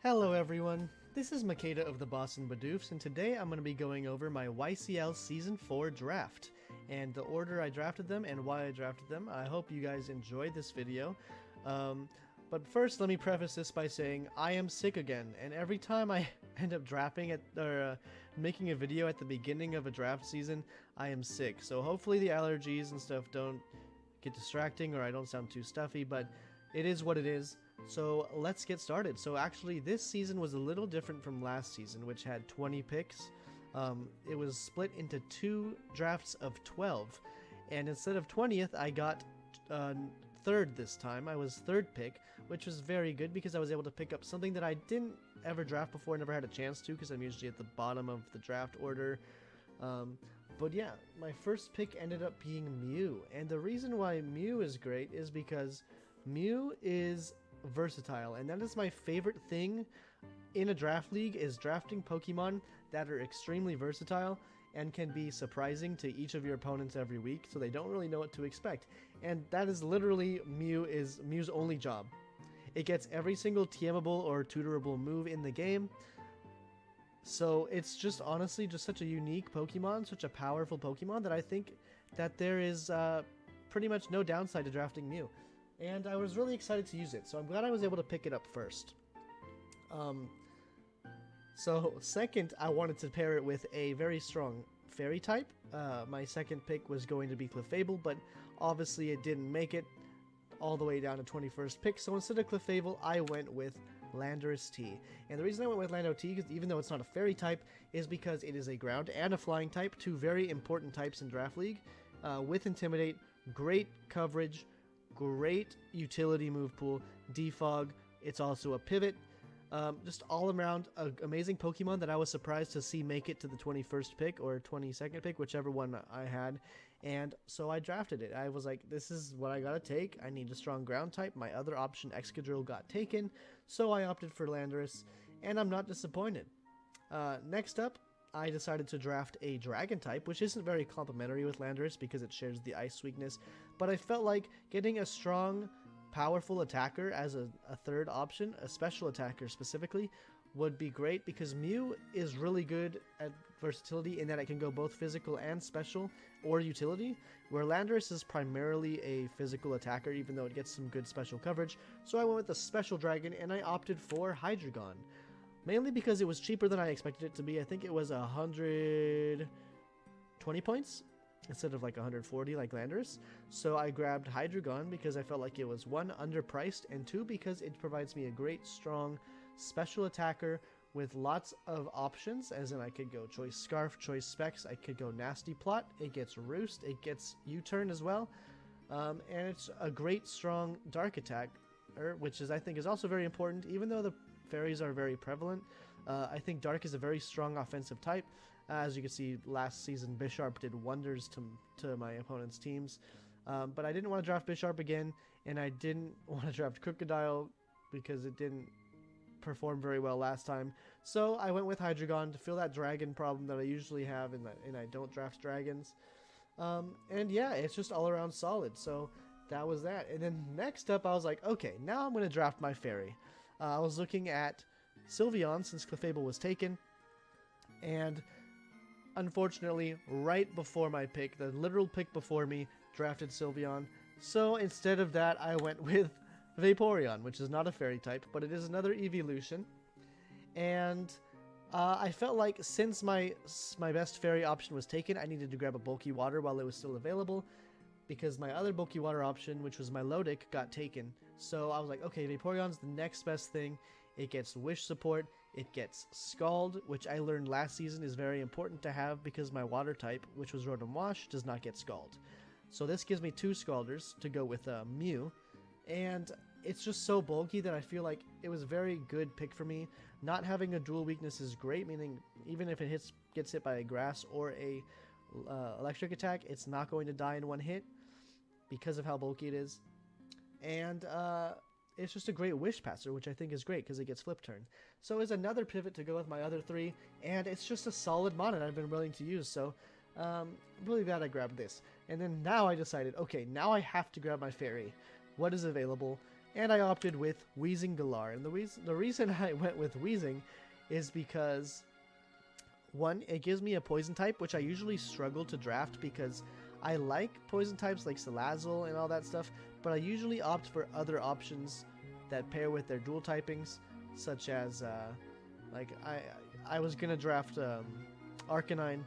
Hello everyone, this is Makeda of the Boston Badoofs, and today I'm going to be going over my YCL Season 4 draft, and the order I drafted them and why I drafted them. I hope you guys enjoyed this video. But first, let me preface this by saying I am sick again, and every time I end up making a video at the beginning of a draft season, I am sick. So hopefully the allergies and stuff don't get distracting or I don't sound too stuffy, but it is what it is. So let's get started. So actually this season was a little different from last season, which had 20 picks. It was split into 2 drafts of 12, and instead of 20th I got third this time. I was third pick, which was very good because I was able to pick up something that I didn't ever draft before, never had a chance to, because I'm usually at the bottom of the draft order. But yeah, my first pick ended up being Mew, and the reason why Mew is great is because Mew is versatile, and that is my favorite thing in a draft league, is drafting Pokemon that are extremely versatile and can be surprising to each of your opponents every week, so they don't really know what to expect. And that is literally Mew's only job. It gets every single TMable or tutorable move in the game. So it's just honestly just such a unique Pokemon, such a powerful Pokemon, that I think that there is pretty much no downside to drafting Mew. And I was really excited to use it, so I'm glad I was able to pick it up first. So second, I wanted to pair it with a very strong fairy type. My second pick was going to be Clefable, but obviously it didn't make it all the way down to 21st pick, so instead of Clefable, I went with Landorus T. And the reason I went with Lando T, even though it's not a fairy type, is because it is a ground and a flying type, two very important types in Draft League. With Intimidate, great coverage, great utility move pool, defog, it's also a pivot. Just all around amazing Pokemon that I was surprised to see make it to the 21st pick or 22nd pick, whichever one I had. And so I drafted it. I was like, this is what I gotta take. I need a strong ground type. My other option, Excadrill, got taken, so I opted for Landorus, and I'm not disappointed. Next up, I decided to draft a Dragon type, which isn't very complementary with Landorus because it shares the ice weakness, but I felt like getting a strong, powerful attacker as a third option, a special attacker specifically, would be great because Mew is really good at versatility in that it can go both physical and special or utility, where Landorus is primarily a physical attacker even though it gets some good special coverage. So I went with the special dragon and I opted for Hydreigon, mainly because it was cheaper than I expected it to be. I think it was 120 points instead of like 140 like Landorus. So I grabbed Hydreigon because I felt like it was 1, underpriced, and 2, because it provides me a great strong special attacker with lots of options, as in I could go Choice Scarf, Choice Specs, I could go Nasty Plot, it gets Roost, it gets U-Turn as well, and it's a great strong Dark Attack, which I think is also very important. Even though the fairies are very prevalent, I think Dark is a very strong offensive type. As you can see, last season Bisharp did wonders to my opponent's teams, but I didn't want to draft Bisharp again, and I didn't want to draft Crocodile because it didn't perform very well last time. So I went with Hydreigon to fill that dragon problem that I usually have, and I don't draft dragons. And yeah, it's just all around solid. So that was that. And then next up, I was like, okay, now I'm going to draft my fairy. I was looking at Sylveon since Clefable was taken, and unfortunately, right before my pick, the literal pick before me, drafted Sylveon. So instead of that, I went with Vaporeon, which is not a fairy type, but it is another evolution. And I felt like since my best fairy option was taken, I needed to grab a bulky water while it was still available, because my other bulky water option, which was my Milotic, got taken. So I was like, okay, Vaporeon's the next best thing. It gets Wish support, it gets Scald, which I learned last season is very important to have because my water type, which was Rotom Wash, does not get Scald. So this gives me 2 Scalders to go with Mew, and it's just so bulky that I feel like it was a very good pick for me. Not having a dual weakness is great, meaning even if it gets hit by a grass or a electric attack, it's not going to die in one hit because of how bulky it is. And it's just a great Wish Passer, which I think is great because it gets Flip Turn. So it's another pivot to go with my other 3, and it's just a solid mon that I've been willing to use. So I'm really glad I grabbed this. And then now I decided, okay, now I have to grab my fairy. What is available? and I opted with Wheezing Galar. And the reason I went with Wheezing is because, one, it gives me a poison type, which I usually struggle to draft because I like poison types like Salazzle and all that stuff, but I usually opt for other options that pair with their dual typings, such as, like, I was going to draft Arcanine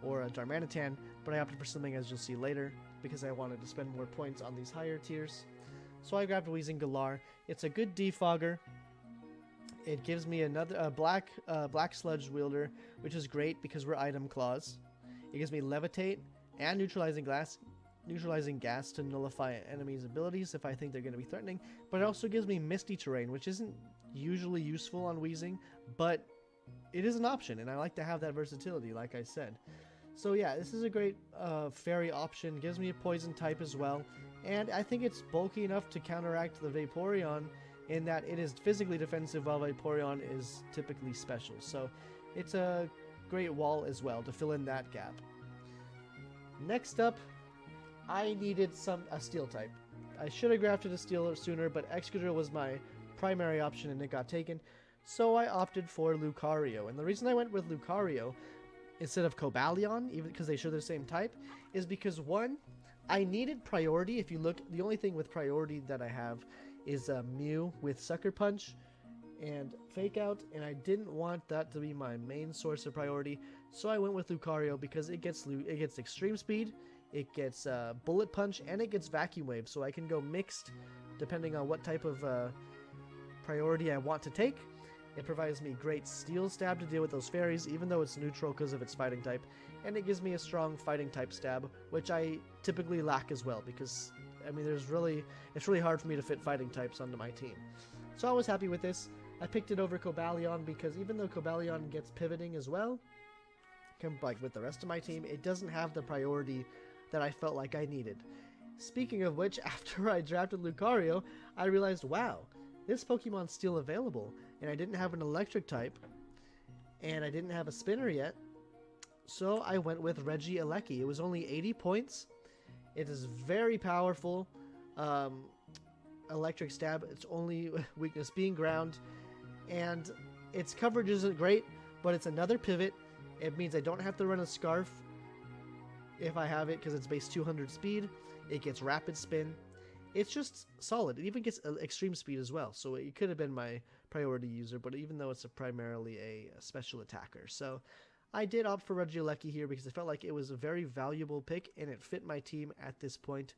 or a Darmanitan, but I opted for something, as you'll see later, because I wanted to spend more points on these higher tiers. So I grabbed Wheezing Galar. It's a good defogger. It gives me another black sludge wielder, which is great because we're item claws. It gives me levitate and neutralizing gas to nullify enemies' abilities if I think they're going to be threatening. But it also gives me misty terrain, which isn't usually useful on Wheezing, but it is an option, and I like to have that versatility, like I said. So yeah, this is a great fairy option. Gives me a poison type as well, and I think it's bulky enough to counteract the Vaporeon in that it is physically defensive while Vaporeon is typically special. So it's a great wall as well to fill in that gap. Next up, I needed a steel type. I should have grafted a steel sooner, but Excadrill was my primary option and it got taken. So I opted for Lucario. And the reason I went with Lucario instead of Cobalion, even because they share the same type, is because, one, I needed priority. If you look, the only thing with priority that I have is Mew with Sucker Punch and Fake Out, and I didn't want that to be my main source of priority, so I went with Lucario because it gets Extreme Speed, it gets Bullet Punch, and it gets Vacuum Wave, so I can go mixed depending on what type of priority I want to take. It provides me great Steel Stab to deal with those fairies, even though it's neutral because of its fighting type, and it gives me a strong fighting type stab, which I typically lack as well because, I mean, it's really hard for me to fit fighting types onto my team. So I was happy with this. I picked it over Cobalion because even though Cobalion gets pivoting as well, like with the rest of my team, it doesn't have the priority that I felt like I needed. Speaking of which, after I drafted Lucario, I realized, wow, this Pokemon's still available, and I didn't have an electric type, and I didn't have a spinner yet, so I went with Regieleki. It was only 80 points. It is very powerful. Electric stab, its only weakness being ground, and its coverage isn't great, but it's another pivot. It means I don't have to run a Scarf if I have it because it's base 200 speed. It gets rapid spin. It's just solid. It even gets extreme speed as well, so it could have been my priority user, but even though it's primarily a special attacker. So I did opt for Regieleki here because I felt like it was a very valuable pick and it fit my team at this point.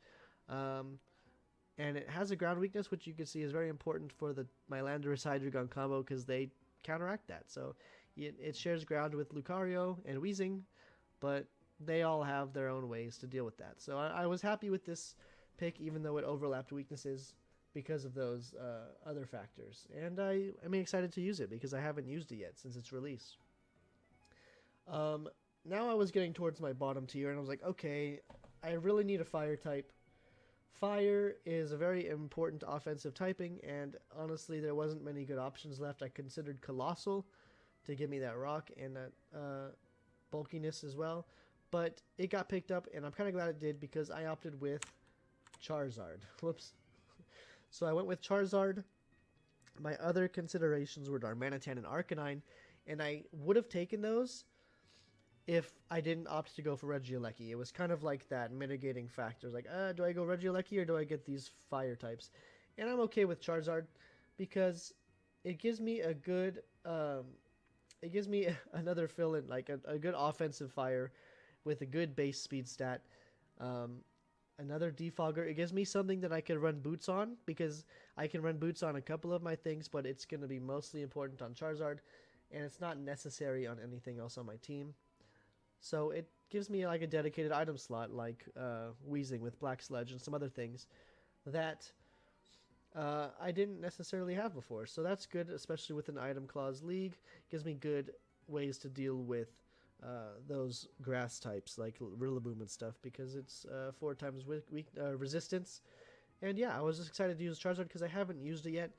And it has a ground weakness, which you can see is very important for my Landorus Hydreigon combo because they counteract that. So it shares ground with Lucario and Weezing, but they all have their own ways to deal with that. So I was happy with this pick, even though it overlapped weaknesses because of those other factors. And I'm excited to use it because I haven't used it yet since its release. Now I was getting towards my bottom tier, and I was like, okay, I really need a fire type. Fire is a very important offensive typing, and honestly, there wasn't many good options left. I considered Colossal to give me that rock and that bulkiness as well, but it got picked up, and I'm kind of glad it did because I opted with Charizard. Whoops. So I went with Charizard. My other considerations were Darmanitan and Arcanine, and I would have taken those if I didn't opt to go for Regieleki. It was kind of like that mitigating factor. Like, do I go Regieleki or do I get these fire types? And I'm okay with Charizard because it gives me a good, it gives me another fill-in, like a good offensive fire with a good base speed stat. Another defogger. It gives me something that I can run boots on because I can run boots on a couple of my things, but it's going to be mostly important on Charizard, and it's not necessary on anything else on my team. So it gives me like a dedicated item slot, like Weezing with Black Sludge and some other things that I didn't necessarily have before. So that's good, especially with an item clause league. It gives me good ways to deal with those grass types like Rillaboom and stuff because it's 4 times resistance. And yeah, I was just excited to use Charizard because I haven't used it yet.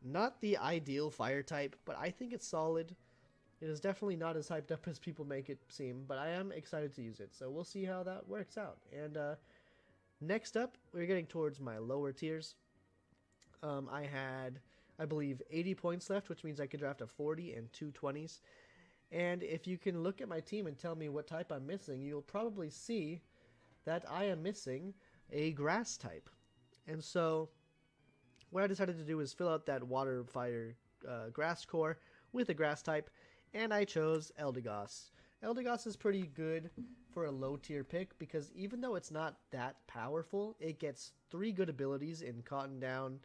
Not the ideal fire type, but I think it's solid. It is definitely not as hyped up as people make it seem, but I am excited to use it. So we'll see how that works out. And next up, we're getting towards my lower tiers. I had, I believe, 80 points left, which means I could draft a 40 and two 20s. And if you can look at my team and tell me what type I'm missing, you'll probably see that I am missing a grass type. And so what I decided to do is fill out that water fire grass core with a grass type, and I chose Eldegoss. Eldegoss is pretty good for a low tier pick because even though it's not that powerful, it gets 3 good abilities in Cotton Down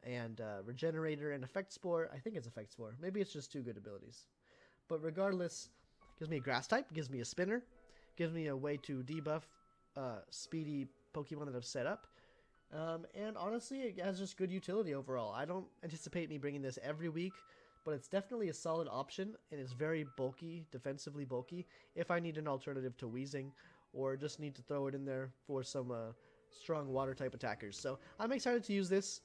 and Regenerator and Effect Spore. I think it's Effect Spore. Maybe it's just 2 good abilities. But regardless, gives me a grass type, gives me a spinner, gives me a way to debuff speedy Pokemon that I've set up. And honestly, it has just good utility overall. I don't anticipate me bringing this every week, but it's definitely a solid option, and it's very bulky, defensively bulky, if I need an alternative to Weezing, or just need to throw it in there for some strong water-type attackers. So I'm excited to use this.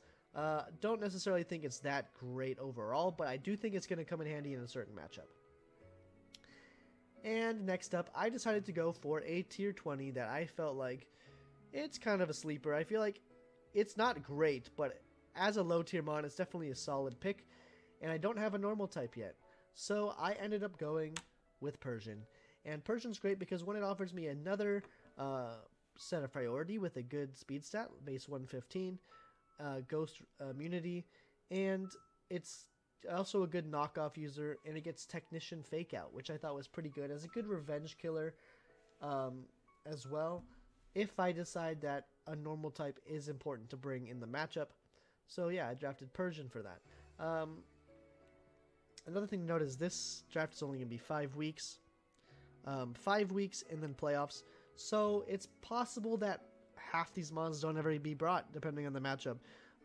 Don't necessarily think it's that great overall, but I do think it's going to come in handy in a certain matchup. And next up, I decided to go for a tier 20 that I felt like it's kind of a sleeper. I feel like it's not great, but as a low tier mon, it's definitely a solid pick. And I don't have a normal type yet. So I ended up going with Persian. And Persian's great because one, it offers me another set of priority with a good speed stat, base 115, ghost immunity, and it's also a good knockoff user, and it gets Technician Fake Out, which I thought was pretty good as a good revenge killer as well, if I decide that a normal type is important to bring in the matchup. So yeah, I drafted Persian for that. Another thing to note is this draft is only going to be 5 weeks. 5 weeks and then playoffs. So it's possible that half these mons don't ever be brought, depending on the matchup.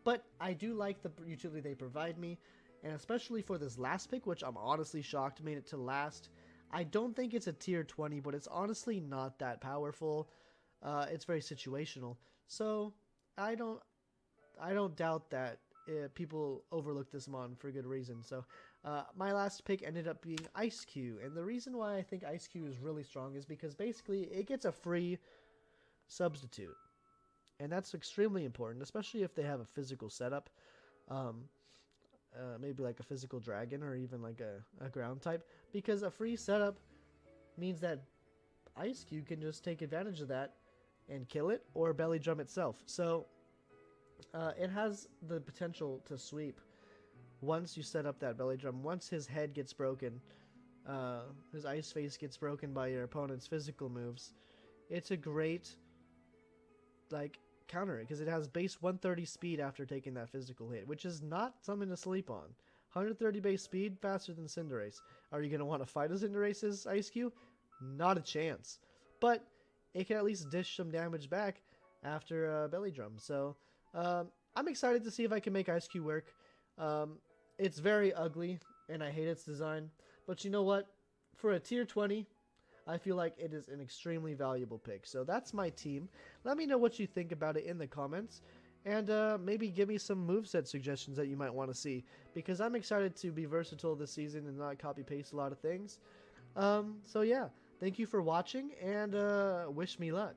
But I do like the utility they provide me. And especially for this last pick, which I'm honestly shocked made it to last. I don't think it's a tier 20, but it's honestly not that powerful. It's very situational. So I don't doubt that people overlook this mon for good reason. So my last pick ended up being Ice Q, and the reason why I think Ice Q is really strong is because basically it gets a free substitute, and that's extremely important, especially if they have a physical setup, maybe like a physical dragon or even like a ground type, because a free setup means that Ice Q can just take advantage of that and kill it or belly drum itself. So it has the potential to sweep once you set up that belly drum. Once his head gets broken, his ice face gets broken by your opponent's physical moves, it's a great counter it, because it has base 130 speed after taking that physical hit, which is not something to sleep on. 130 base speed, faster than Cinderace. Are you going to want to fight a Cinderace's Ice Q? Not a chance. But it can at least dish some damage back after belly drum. So I'm excited to see if I can make Ice Q work. It's very ugly, and I hate its design. But you know what? For a tier 20, I feel like it is an extremely valuable pick. So that's my team. Let me know what you think about it in the comments. And maybe give me some moveset suggestions that you might want to see. Because I'm excited to be versatile this season and not copy-paste a lot of things. So yeah, thank you for watching, and wish me luck.